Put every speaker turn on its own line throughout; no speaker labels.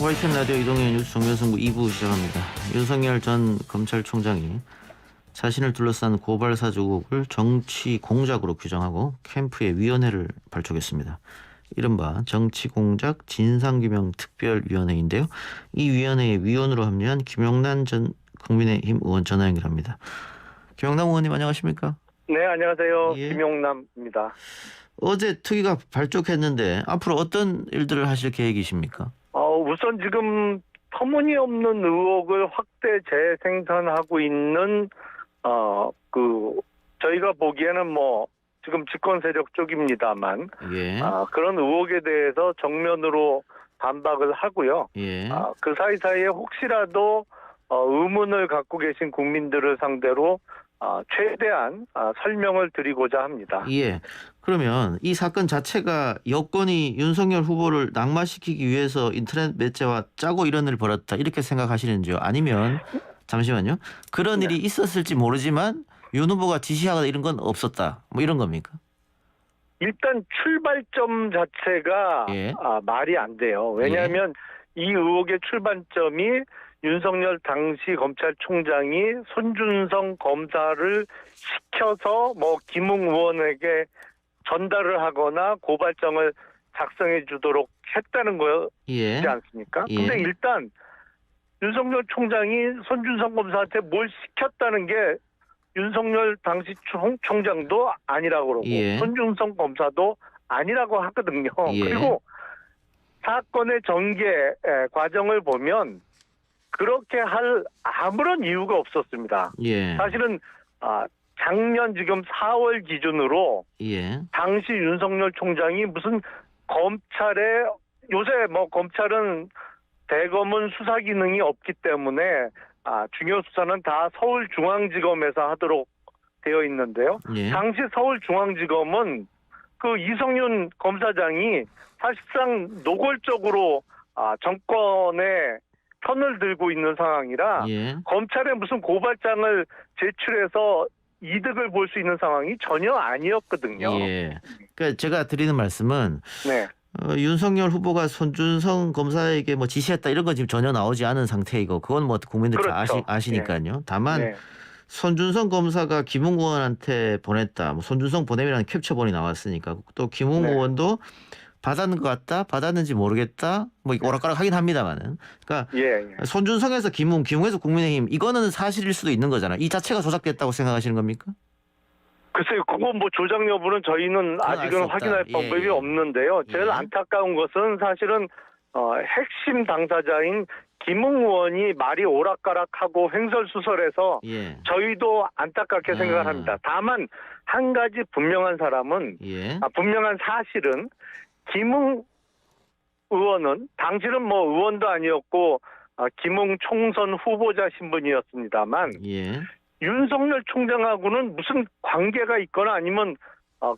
YTN 라디오 이동의 뉴스 정면승부 2부 시작합니다. 윤석열 전 검찰총장이 자신을 둘러싼 고발 사주국을 정치 공작으로 규정하고 캠프의 위원회를 발족했습니다. 이른바 정치공작 진상규명특별위원회인데요. 이 위원회의 위원으로 합류한 김용남 전 국민의힘 의원 전화 연결합니다. 김용남 의원님 안녕하십니까?
네, 안녕하세요.
예.
김용남입니다.
어제 특위가 발족했는데 앞으로 어떤 일들을 하실 계획이십니까?
우선 지금 터무니없는 의혹을 확대 재생산하고 있는 저희가 보기에는 지금 집권 세력 쪽입니다만
예.
그런 의혹에 대해서 정면으로 반박을 하고요.
예.
그 사이사이에 혹시라도 의문을 갖고 계신 국민들을 상대로 최대한 설명을 드리고자 합니다.
예. 그러면 이 사건 자체가 여권이 윤석열 후보를 낙마시키기 위해서 인터넷 매체와 짜고 이런 일을 벌였다 이렇게 생각하시는지요? 아니면 잠시만요. 그런 일이 있었을지 모르지만 윤 후보가 지시하거나 이런 건 없었다. 뭐 이런 겁니까?
일단 출발점 자체가
예.
말이 안 돼요. 왜냐하면 이 의혹의 출발점이 윤석열 당시 검찰총장이 손준성 검사를 시켜서 김웅 의원에게 전달을 하거나 고발장을 작성해 주도록 했다는 거지
예.
않습니까?
예.
근데 일단 윤석열 총장이 손준성 검사한테 뭘 시켰다는 게 윤석열 당시 총장도 아니라고 그러고
예.
손준성 검사도 아니라고 하거든요.
예.
그리고 사건의 전개 과정을 보면 그렇게 할 아무런 이유가 없었습니다.
예.
사실은 작년 지금 4월 기준으로
예.
당시 윤석열 총장이 무슨 검찰에 요새 검찰은 대검은 수사 기능이 없기 때문에 중요 수사는 다 서울중앙지검에서 하도록 되어 있는데요.
예.
당시 서울중앙지검은 그 이성윤 검사장이 사실상 노골적으로 정권의 편을 들고 있는 상황이라
예. 검찰에
검찰에 무슨 고발장을 제출해서 이득을 볼 수 있는 상황이 전혀 아니었거든요.
예. 그러니까 제가 드리는 말씀은
네.
윤석열 후보가 손준성 검사에게 지시했다 이런 건 지금 전혀 나오지 않은 상태이고 그건 국민들 다
그렇죠.
아시니까요. 다만
네.
손준성 검사가 김웅 의원한테 보냈다. 손준성 보냄이라는 캡처본이 나왔으니까 또 김웅
네.
의원도 받았는 것 같다. 받았는지 모르겠다. 오락가락 하긴 합니다만은. 그러니까
예.
손준성에서 김웅, 김웅에서 국민의힘 이거는 사실일 수도 있는 거잖아요. 이 자체가 조작됐다고 생각하시는 겁니까?
글쎄요, 그거 조작 여부는 저희는
알 수
아직은
없다.
확인할
예,
방법이
예.
없는데요. 제일
예.
안타까운 것은 사실은 핵심 당사자인 김웅 의원이 말이 오락가락하고 횡설수설해서
예.
저희도 안타깝게 생각을 합니다. 다만 한 가지 분명한 사람은
예.
분명한 사실은 김웅 의원은 당시는 의원도 아니었고 김웅 총선 후보자 신분이었습니다만
예.
윤석열 총장하고는 무슨 관계가 있거나 아니면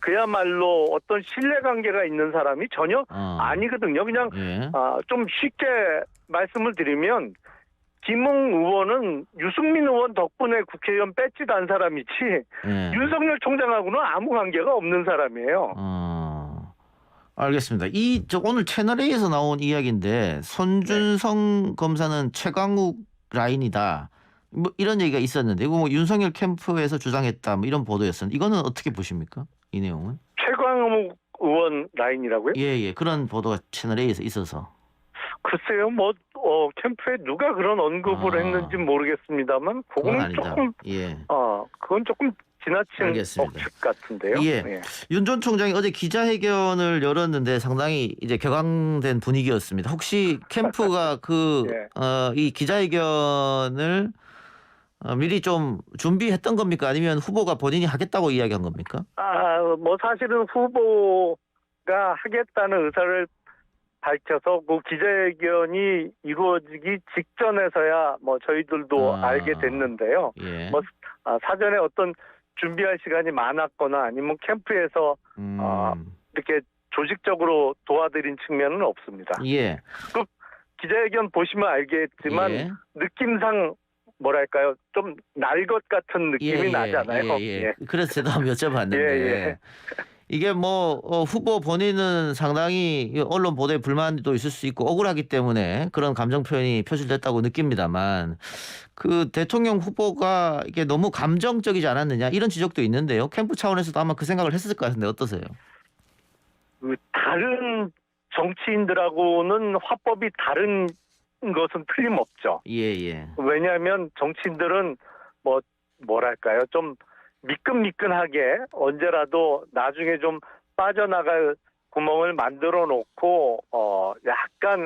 그야말로 어떤 신뢰관계가 있는 사람이 전혀 아니거든요. 그냥
예.
좀 쉽게 말씀을 드리면 김웅 의원은 유승민 의원 덕분에 국회의원 배지 단 사람이지
예.
윤석열 총장하고는 아무 관계가 없는 사람이에요.
알겠습니다. 오늘 채널A에서 나온 이야기인데 손준성 검사는 최강욱 라인이다. 이런 얘기가 있었는데 이거 윤석열 캠프에서 주장했다 이런 보도였었는데 이거는 어떻게 보십니까? 이 내용은?
최광욱 의원 라인이라고요?
예. 그런 보도가 채널A에서 있어서.
글쎄요, 캠프에 누가 그런 언급을 했는지 모르겠습니다만,
그건
그건
아니다.
조금,
예.
그건 조금 지나친
알겠습니다.
억측 같은데요.
예. 윤 전 총장이 어제 기자회견을 열었는데 상당히 이제 격앙된 분위기였습니다. 혹시 캠프가
예.
이 기자회견을 미리 좀 준비했던 겁니까? 아니면 후보가 본인이 하겠다고 이야기한 겁니까?
사실은 후보가 하겠다는 의사를 밝혀서 그 기자회견이 이루어지기 직전에서야 저희들도 알게 됐는데요.
예.
사전에 어떤 준비할 시간이 많았거나 아니면 캠프에서 이렇게 조직적으로 도와드린 측면은 없습니다.
예.
그 기자회견 보시면 알겠지만
예.
느낌상 뭐랄까요, 좀 날 것 같은 느낌이 나잖아요.
예. 그래서 제가 한번 여쭤봤는데
예.
이게 뭐 후보 본인은 상당히 이 언론 보도에 불만도 있을 수 있고 억울하기 때문에 그런 감정 표현이 표출됐다고 느낍니다만 그 대통령 후보가 이게 너무 감정적이지 않았느냐 이런 지적도 있는데요. 캠프 차원에서도 아마 그 생각을 했을 것 같은데 어떠세요?
그 다른 정치인들하고는 화법이 다른 것은 틀림없죠.
예, 예.
왜냐하면 정치인들은 뭐랄까요, 좀 미끈미끈하게 언제라도 나중에 좀 빠져나갈 구멍을 만들어 놓고 약간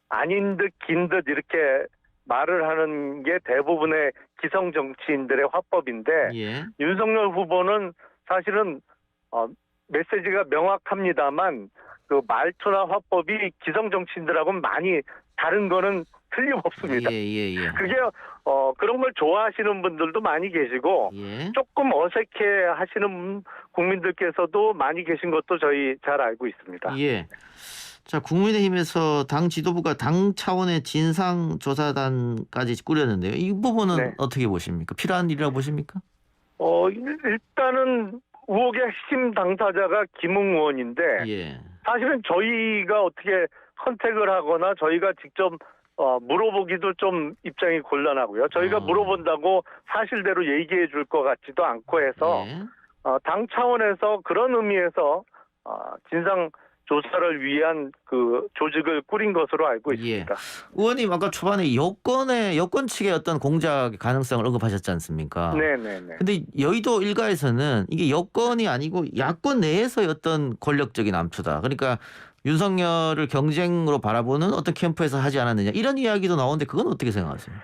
아닌 듯 긴 듯 이렇게 말을 하는 게 대부분의 기성 정치인들의 화법인데
예.
윤석열 후보는 사실은 메시지가 명확합니다만 그 말투나 화법이 기성 정치인들하고는 많이 다른 거는 틀림없습니다.
예, 예, 예.
그게 그런 걸 좋아하시는 분들도 많이 계시고
예.
조금 어색해 하시는 국민들께서도 많이 계신 것도 저희 잘 알고 있습니다.
예. 자, 국민의힘에서 당 지도부가 당 차원의 진상조사단까지 꾸렸는데요. 이 부분은
네.
어떻게 보십니까? 필요한 일이라고 보십니까?
일단은 의혹의 핵심 당사자가 김웅 의원인데
예.
사실은 저희가 어떻게 선택을 하거나 저희가 직접 물어보기도 좀 입장이 곤란하고요. 저희가 물어본다고 사실대로 얘기해 줄 것 같지도 않고 해서
예.
당 차원에서 그런 의미에서 진상 조사를 위한 그 조직을 꾸린 것으로 알고 있습니다.
의원님 아까 초반에 여권 측의 어떤 공작 가능성을 언급하셨지 않습니까?
네네네.
근데 여의도 일가에서는 이게 여권이 아니고 야권 내에서의 어떤 권력적인 암투다. 그러니까 윤석열을 경쟁으로 바라보는 어떤 캠프에서 하지 않았느냐 이런 이야기도 나오는데 그건 어떻게 생각하세요?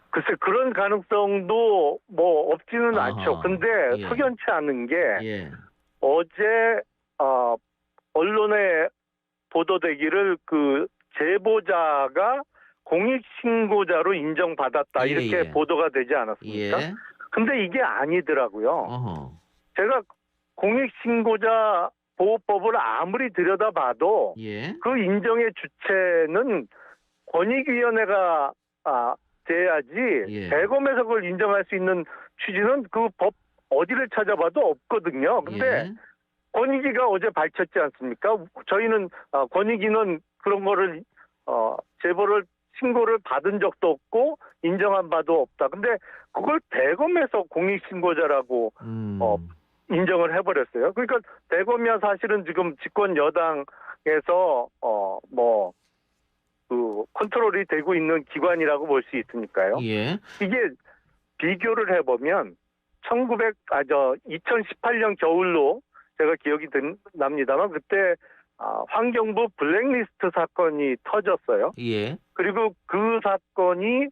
글쎄 그런 가능성도 없지는
아하.
않죠. 근데
예.
석연치 않은 게
예.
어제 언론에 보도되기를 그 제보자가 공익신고자로 인정받았다
예,
이렇게
예.
보도가 되지 않았습니까?
예.
근데 이게 아니더라고요.
어허.
제가 공익신고자 보호법을 아무리 들여다봐도
예.
그 인정의 주체는 권익위원회가 돼야지
예.
대검에서 그걸 인정할 수 있는 취지는 그 법 어디를 찾아봐도 없거든요. 근데
예.
권익위가 어제 밝혔지 않습니까? 저희는 권익위는 그런 거를 제보를 신고를 받은 적도 없고 인정한 바도 없다. 근데 그걸 대검에서 공익신고자라고 인정을 해버렸어요. 그러니까 대검이야 사실은 지금 집권 여당에서 그 컨트롤이 되고 있는 기관이라고 볼 수 있으니까요.
예.
이게 비교를 해보면 2018년 겨울로 제가 기억이 납니다만 그때 환경부 블랙리스트 사건이 터졌어요.
예.
그리고 그 사건이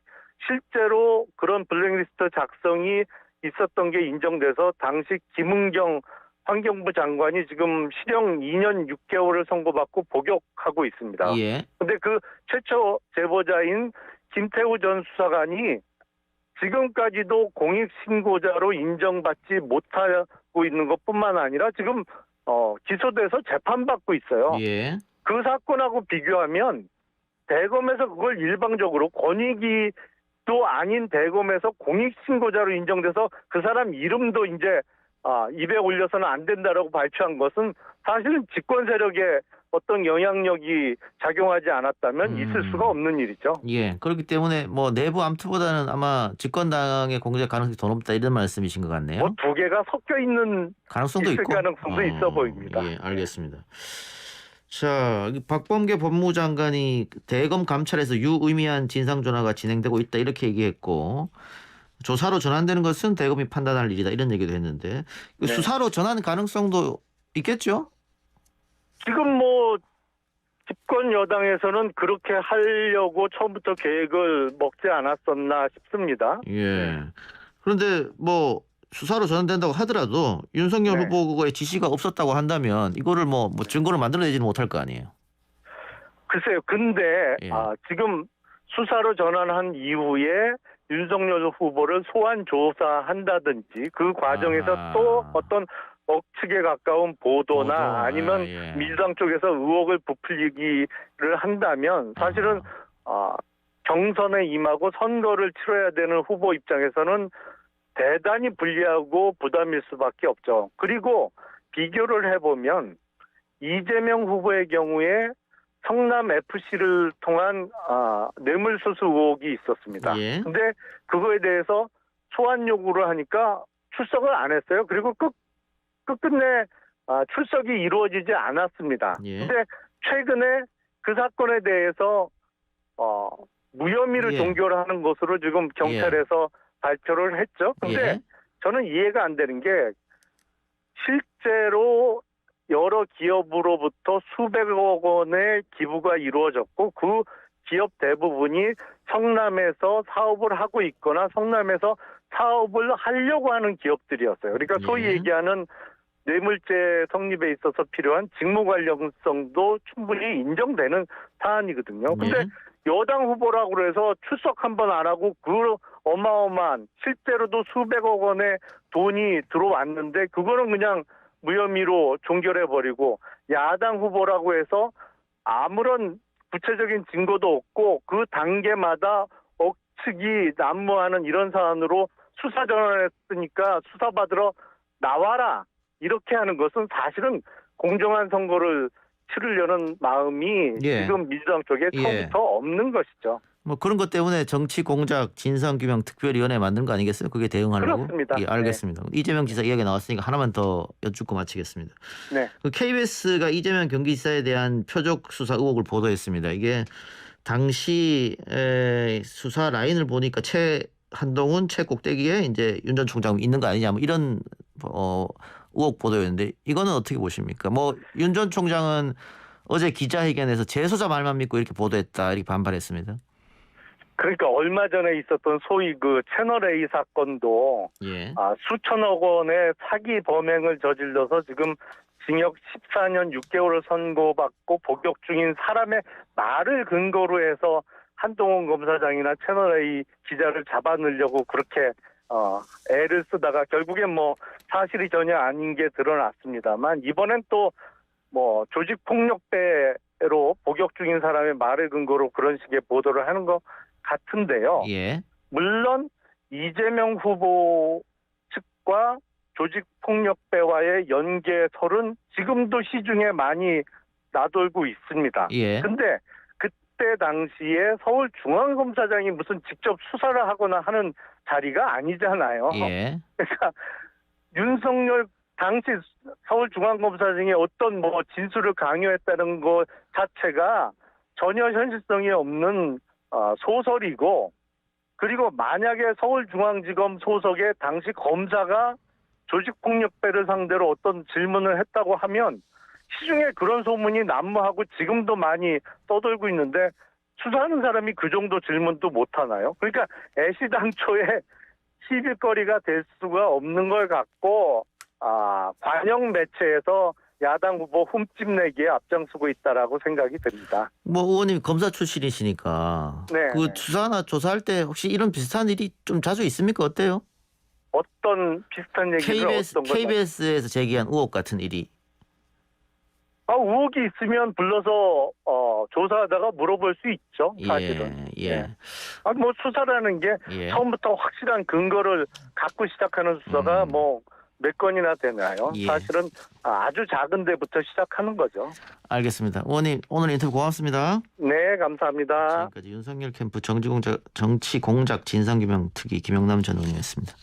실제로 그런 블랙리스트 작성이 있었던 게 인정돼서 당시 김은경 환경부 장관이 지금 실형 2년 6개월을 선고받고 복역하고 있습니다.
예.
근데 그 최초 제보자인 김태우 전 수사관이 지금까지도 공익신고자로 인정받지 못하고 있는 것뿐만 아니라 지금 기소돼서 재판받고 있어요.
예.
그 사건하고 비교하면 대검에서 그걸 일방적으로 권익위도 아닌 대검에서 공익신고자로 인정돼서 그 사람 이름도 이제 입에 올려서는 안 된다라고 발표한 것은 사실은 집권 세력에 어떤 영향력이 작용하지 않았다면 있을 수가 없는 일이죠.
예. 그렇기 때문에 뭐 내부 암투보다는 아마 집권당의 공작 가능성이 더 높다 이런 말씀이신 것 같네요.
두 개가 섞여 있는
가능성도
있을
있고.
가능성도 있어 보입니다.
예, 알겠습니다. 자, 박범계 법무부 장관이 대검 감찰에서 유의미한 진상 조사가 진행되고 있다 이렇게 얘기했고 조사로 전환되는 것은 대검이 판단할 일이다 이런 얘기도 했는데
네.
수사로 전환 가능성도 있겠죠?
지금 집권 여당에서는 그렇게 하려고 처음부터 계획을 먹지 않았었나 싶습니다.
예. 그런데 수사로 전환된다고 하더라도 윤석열
네.
후보의 지시가 없었다고 한다면 이거를 증거를 만들어내지는 못할 거 아니에요.
글쎄요. 근데
예.
지금 수사로 전환한 이후에 윤석열 후보를 소환 조사한다든지 그 과정에서 또 어떤 억측에 가까운 보도나 아니면
예.
민주당 쪽에서 의혹을 부풀리기를 한다면 사실은 경선에 임하고 선거를 치러야 되는 후보 입장에서는 대단히 불리하고 부담일 수밖에 없죠. 그리고 비교를 해보면 이재명 후보의 경우에 성남 FC를 통한 뇌물수수 의혹이 있었습니다.
예.
근데 그거에 대해서 소환 요구를 하니까 출석을 안 했어요. 그리고 끝끝내 출석이 이루어지지 않았습니다.
예.
근데 최근에 그 사건에 대해서 무혐의를
예.
종결하는 것으로 지금 경찰에서 발표를 했죠. 근데
예.
저는 이해가 안 되는 게 실제로 여러 기업으로부터 수백억 원의 기부가 이루어졌고 그 기업 대부분이 성남에서 사업을 하고 있거나 성남에서 사업을 하려고 하는 기업들이었어요. 그러니까 소위
예.
얘기하는 뇌물죄 성립에 있어서 필요한 직무 관련성도 충분히 인정되는 사안이거든요. 근데
예.
여당 후보라고 해서 출석 한 번 안 하고 그 어마어마한 실제로도 수백억 원의 돈이 들어왔는데 그거는 그냥 무혐의로 종결해버리고 야당 후보라고 해서 아무런 구체적인 증거도 없고 그 단계마다 억측이 난무하는 이런 사안으로 수사 전환했으니까 수사받으러 나와라 이렇게 하는 것은 사실은 공정한 선거를 치르려는 마음이
예.
지금 민주당 쪽에 처음부터 없는 것이죠.
뭐 그런 것 때문에 정치 공작 진상규명 특별위원회 만든 거 아니겠어요? 그게 대응하려고?
그렇습니다.
예, 알겠습니다. 이재명 지사 이야기 나왔으니까 하나만 더 여쭙고 마치겠습니다.
네.
그 KBS가 이재명 경기지사에 대한 표적 수사 의혹을 보도했습니다. 이게 당시 수사 라인을 보니까 한동훈 최꼭대기에 이제 윤 전 총장 있는 거 아니냐 뭐 이런 의혹 보도였는데 이거는 어떻게 보십니까? 뭐 윤 전 총장은 어제 기자회견에서 재소자 말만 믿고 이렇게 보도했다 이렇게 반발했습니다.
그러니까 얼마 전에 있었던 소위 그 채널A 사건도
예.
수천억 원의 사기 범행을 저질러서 지금 징역 14년 6개월을 선고받고 복역 중인 사람의 말을 근거로 해서 한동훈 검사장이나 채널A 기자를 잡아넣으려고 그렇게 애를 쓰다가 결국엔 뭐 사실이 전혀 아닌 게 드러났습니다만 이번엔 또 뭐 조직폭력배로 복역 중인 사람의 말을 근거로 그런 식의 보도를 하는 것 같은데요.
예.
물론 이재명 후보 측과 조직폭력배와의 연계설은 지금도 시중에 많이 나돌고 있습니다.
예.
근데 그때 당시에 서울중앙검사장이 무슨 직접 수사를 하거나 하는 자리가 아니잖아요.
예.
그러니까 윤석열 당시 서울중앙검사장이 어떤 뭐 진술을 강요했다는 것 자체가 전혀 현실성이 없는 소설이고 그리고 만약에 서울중앙지검 소속의 당시 검사가 조직폭력배를 상대로 어떤 질문을 했다고 하면 시중에 그런 소문이 난무하고 지금도 많이 떠돌고 있는데 수사하는 사람이 그 정도 질문도 못하나요? 그러니까 애시당초에 시비거리가 될 수가 없는 걸 갖고 관영 매체에서 야당 후보 흠집내기에 앞장서고 있다라고 생각이 듭니다.
뭐 의원님 검사 출신이시니까
네.
그 수사나 조사할 때 혹시 이런 비슷한 일이 좀 자주 있습니까? 어때요?
어떤 비슷한 얘기를 어떤 걸
KBS에서 제기한 의혹 같은 일이.
의혹이 있으면 불러서 조사하다가 물어볼 수 있죠. 사실은.
예.
뭐 수사라는 게
예.
처음부터 확실한 근거를 갖고 시작하는 수사가 뭐 몇 건이나 되나요?
예.
사실은 아주 작은 데부터 시작하는 거죠.
알겠습니다. 의원님 오늘 인터뷰 고맙습니다.
네, 감사합니다.
지금까지 윤석열 캠프 정치 공작 진상규명 특위 김영남 전 의원이었습니다.